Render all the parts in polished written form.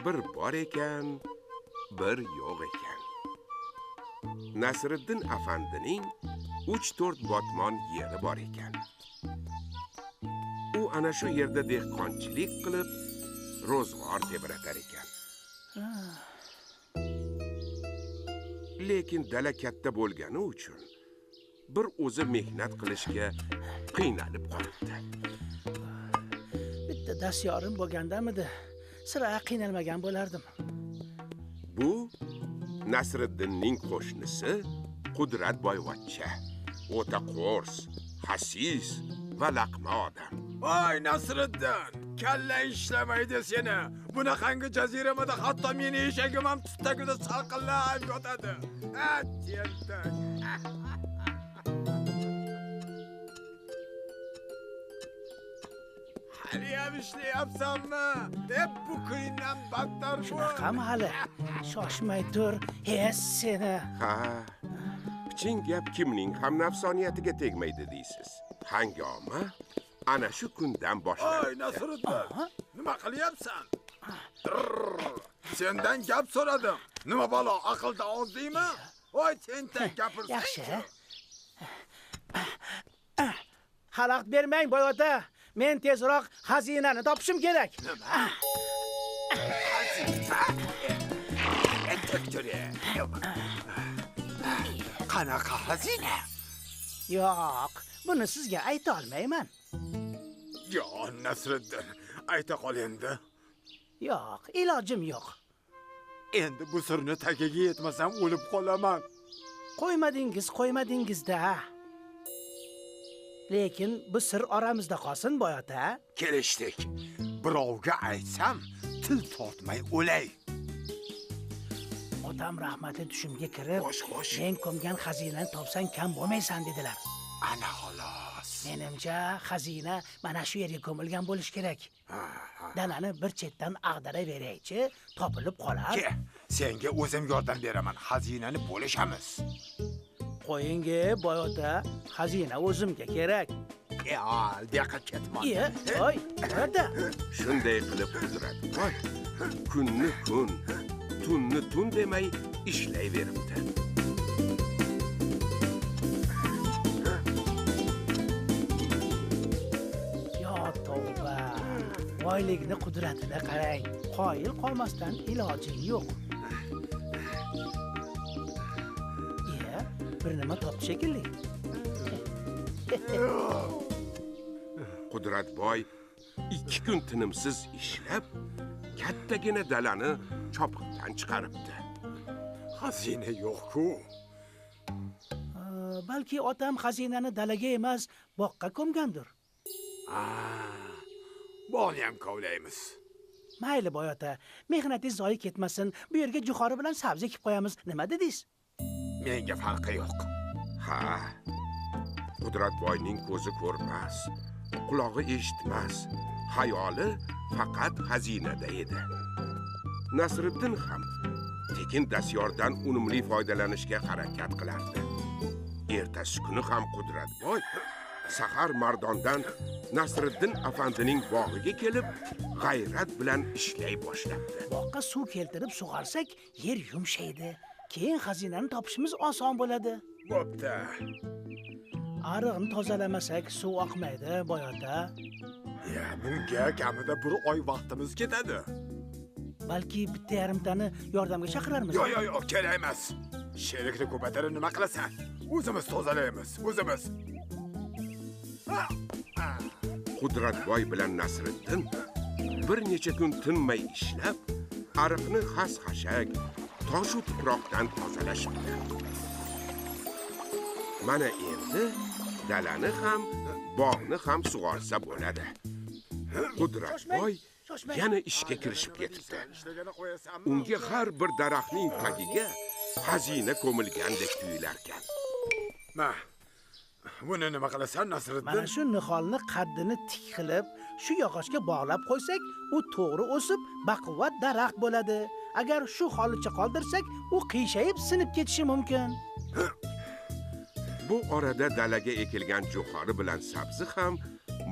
Bir bor ekan, bir yo'q ekan. Nasriddin afandining 3-4 botmon yeri bor ekan. U ana shu yerda dehqonchilik qilib, ro'zg'or tebiratar ekan. Lekin dala katta bo'lgani uchun bir o'zi mehnat qilishga qiynalib qolibdi. Bitta dastyorim bo'lgandamidi, sira qiynalmagan bo'lardim. Bu Nasriddinning qo'shnisi Qudratboyvachcha. O'ta qo'rs, xasis va laqma odam. Voy Nasriddin, kalla ishlamaydi seni. Bunaqangi jaziramada hatto meni eshagim ham tut tagida salqinlab yotadi. Tentak. Haliyam ishlayapsanmi? Bu kundan battar bu. Shunaqami hali? Shoshmay tur, seni. Ha, piching gap kimning ham nafsoniyatiga tegmaydi deysiz. Hangoma ana shu kundan boshlanadi. Voy Nasriddin, nima qilyapsan? Sendan gap so'radim. Nima balo, aqlda ozdingmi? Voy tentak gapirsan. Yaxshi. Xalaqt bermang, boy ota. Men tezroq xazinani topishim kerak. Nima? Xazina? Entaktori. Qanaqa xazina? Yo'q, buni sizga ayta olmayman. Jon Nasriddin, ayta qol endi. Yo'q, ilojim yo'q. Endi bu sirni tagiga yetmasam o'lib qolaman. Qo'ymadingiz-da. Lekin bu sir oramizda qolsin, boy ota. Kelishdik. Birovga aytsam, til tortmay o'lay. Otam rahmatli tushimga kirib, Xo'sh. men ko'mgan xazinani topsang kam bo'lmaysan dedilar. Ana xolos. Menimcha xazina mana shu yerga ko'milgan bo'lish kerak. Dalani bir chetdan ag'daraveraychi, topilib qolar. Senga o'zim yordam beraman. Xazinani bo'lishamiz. Qo'yinga, boy ota, xazina o'zimga kerak. Al, buyoqqa ketma. Voy, ota. Shunday qilib Qudratboy kunni kun, tunni tun demay ishlayveribdi. Yo tavba. Boylikni qudratini qarang. Qoyil qolmasdan ilojing yo'q. Bir nima topdi shekilli. Qudratboy 2 kun tinimsiz ishlab, kattagina dalani chopiqdan chiqaribdi. Xazina yo'q-ku. Balki otam xazinani dalaga emas, boqqa ko'mgandir. Boni ham kovlaymiz. Mayli boy ota, mehnatingiz zoyi ketmasin. Bu yerga jo'xori bilan sabzi ekib qo'yamiz. Nima dedingiz? Menga farqi yo'q. Ha. Qudratboyning ko'zi ko'rmas, qulog'i eshitmas, xayoli faqat xazinada edi. Nasriddin ham tekin dastyordan unumli foydalanishga harakat qilardi. Ertasi kuni ham Qudratboy sahar mardondan Nasriddin afandining bog'iga kelib, g'ayrat bilan ishlay boshlabdi. Boqqa suv keltirib sug'arsak, yer yumshaydi. Keyin xazinani topishimiz oson bo'ladi. Bo'pti. Ariqni tozalamasak suv oqmaydi, boy ota. Bunga kamida 1 oy vaqtimiz ketadi. Balki bitta yarimtani yordamga chaqirarmiz. Yo'q, kerak emas. Sherikni ko'paytirib nima qilasan? O'zimiz tozalaymiz, o'zimiz. Qudratboy bilan Nasriddin bir necha kun tinmay ishlab, ariqni xas-xashak, toshu tuproqdan tozalashibdi. Mana endi dalani ham, bog'ni ham sug'orsa bo'ladi. Qudratboy yana ishga kirishib ketibdi. Unga har bir daraxtning tagiga xazina ko'milgandek tuyular ekan. Buni nima qilasan, Nasriddin? Mana shu niholni qaddini tik qilib, shu yog'ochga bog'lab qo'ysak, u to'g'ri o'sib, baquvvat daraxt bo'ladi. Agar shu holicha qoldirsak, u qiyshayib sinib ketishi mumkin. Bu orada dalaga ekilgan jo'xori bilan sabzi ham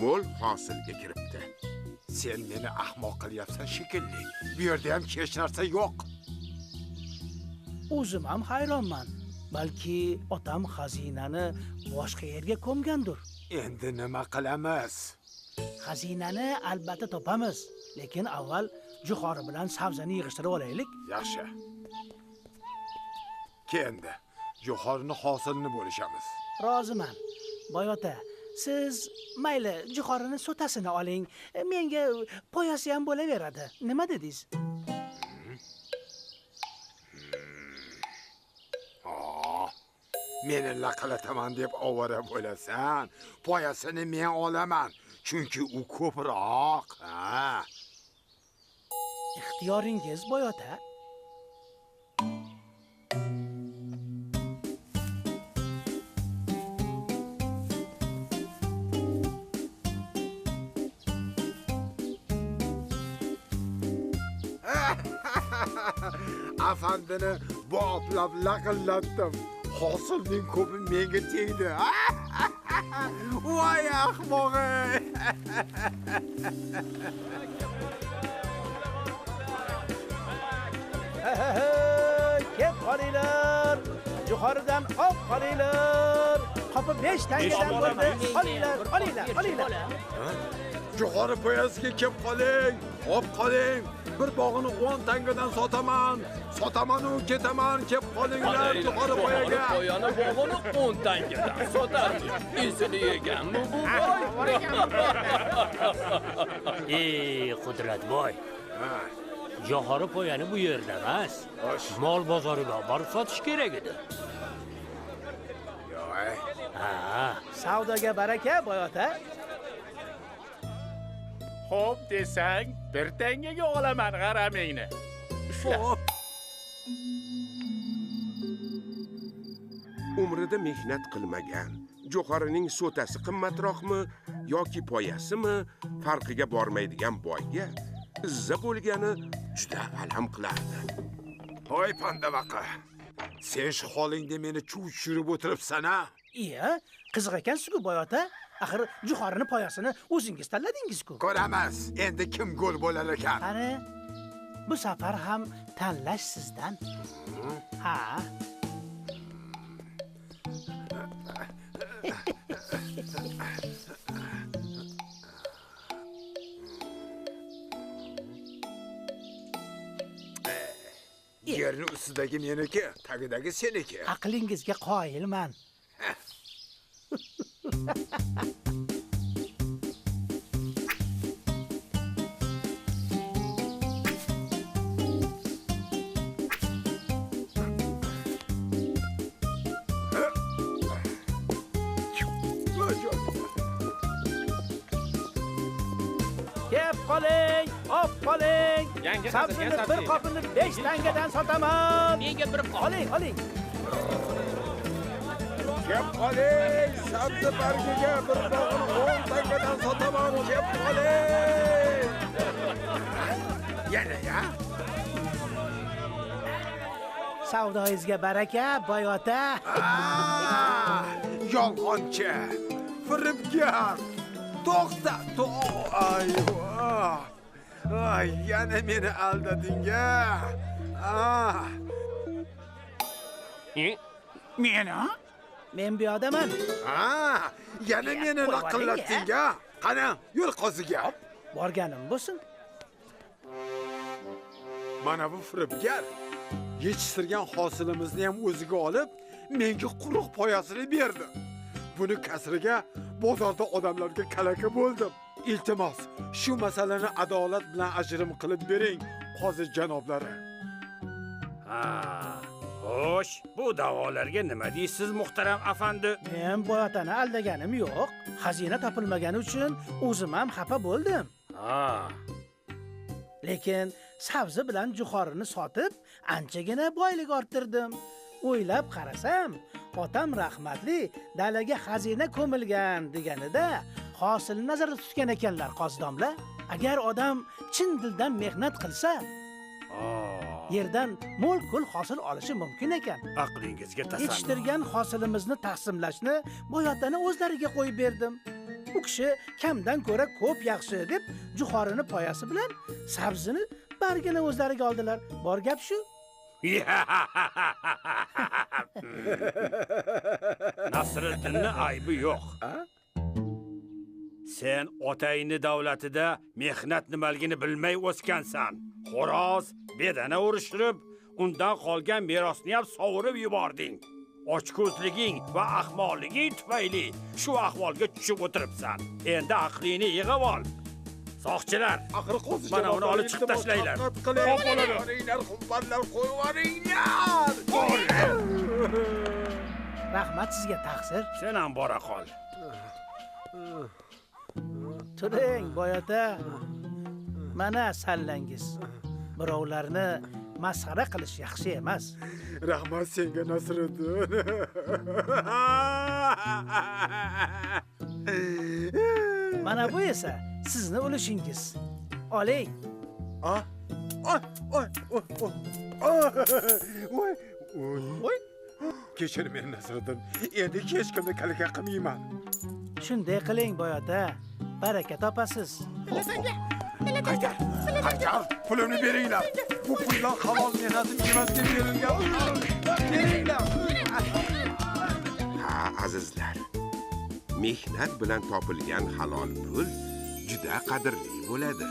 mo'l hosilga kiribdi. Sen meni ahmoq qilyapsan shekilli. Bu yerda ham hech narsa yo'q. O'zim ham hayronman. Balki otam xazinani boshqa yerga ko'mgandir. Endi nima qilamiz? Xazinani albatta topamiz, lekin avval Jo'xori bilan sabzani yig'ishtirib olaylik. Yaxshi. Kendi Jo'xorini hosilini bo'lishamiz. Roziman. Boyota, siz mayli Jo'xorini so'tasini oling. Menga poyasi ham bo'laveradi. Nima dedingiz? Meni laqalataman deb ovora bo'lasan. Poyasini men olaman, chunki u ko'proq. Ixtiyoringiz, Boyota. Afandini boplab laqillatdim. Hosilning ko'pi menga tegdi. Voy ahmoq-ey. Kep qolinglar. Jo'xoridan olib qolinglar. Qopi 5 tangadan bo'ldi. Olinglar. Jo'xori poyasiga kelib qoling. Olib qoling. Bir bog'ini 10 tangadan sotaman. Sotaman-u ketaman, kelib qolinglar Jo'xori poyaga. Poyani bog'ini 10 tangadan sotarmiz. Esini yeganmi bu boy? Qudratboy. Jo'xori poyani bu yerda emas. Mol bozoriga borib sotish kerak edi. Yo'q. Savdoga baraka, Boyota. Xo'p desang, 1 tangaga olaman g'aramingni. Xo'p. Umrida mehnat qilmagan Jo'xorining so'tasi qimmatroqmi yoki poyasimi farqiga bormaydigan boyga izza bo'lgani juda alam qilardi. Hoy pandavaqa. Sen shu holingda meni chuv tushirib o'tiribsan-a? Iya, qiziq ekan-ku Boyota. Axir Jo'xorini poyasini o'zingiz tanladingiz-ku. Ko'ramiz, endi kim gol bo'lar ekan. Qani, bu safar ham tanlash sizdan. Ha. Yerni ustidagi meniki, tagidagi seniki. Aqlingizga qoyilman. Kep qoling, op qoling. Sabzini bir qopini 5 tangadan sotaman. Menga bir qop. Oling. Kelib qoling, sabzi bargiga bir bog'ini 10 tangadan sotaman, kelib qoling. Yana. Savdoyingizga baraka, Boyota. Yolg'onchi, firibgar. To'xta. Ay, yana meni aldading-a. Meni? Men bu yoqdaman. Yana meni laqillatding-a. Qani, yo'l qoziga. Borganim bo'lsin. Mana bu firibgar yetishtirgan hosilimizni ham o'ziga olib, menga quruq poyasini berdi. Buni kasriga bozorda odamlarga kalaka bo'ldim. Iltimos, shu masalani adolat bilan ajrim qilib bering, qozi janoblari. Xo'sh, bu da'volarga nima deysiz, muhtaram afandi? Men Boyotani aldaganim yo'q. Xazina topilmagani uchun o'zim ham xafa bo'ldim. Lekin sabzi bilan Jo'xorini sotib, anchagina boylik orttirdim. O'ylab qarasam, otam rahmatli dalaga xazina ko'milgan deganida hosilni nazarda tutgan ekanlar qozidomlar. Agar odam chin dildan mehnat qilsa, yerdan mo'l-ko'l hosil olishi mumkin ekan. Aqlingizga tasalli. Yetishtirgan hosilimizni taqsimlashni Boyotani o'zlariga qo'yib berdim. u kishi kamdan ko'ra ko'p yaxshi deb jo'xorini poyasi bilan sabzini bargini o'zlariga oldilar. Bor gap shu. Nasriddinning aybi yo'q. Sen otangni davlatida mehnat nimaligini bilmay o'sgansan. Xo'roz, bedana urishtirib, undan qolgan merosni ham sovurib yubording. Ochko'zliging va ahmoqliging tufayli shu ahvolga tushib o'tiribsan. Endi aqlingni yig'ib ol. Soqchilar, Axir qo'zicha mana uni olib chiqib tashlanglar. Hop bo'ladi. Qumbarlar qo'yvaringlar. Rahmat sizga taqsir. Sen ham bora qol. Turing, boyota. Mana sallangiz. Birovlarni masxara qilish yaxshi emas. Rahmat senga Nasriddin. Mana bu esa sizni ulushingiz. Oling. Oy, oy, oy, oy. Oy. Kechir meni Nasriddin. Endi hech kimni kalaka qilmayman. Shunday qiling, boyota. Baraka topasiz. Qaytar, pulimni beringlar. Bu pullar halol mehnatim emas deb berilgan. Beringlar. Ha, azizlar. Mehnat bilan topilgan halol pul juda qadrli bo'ladi.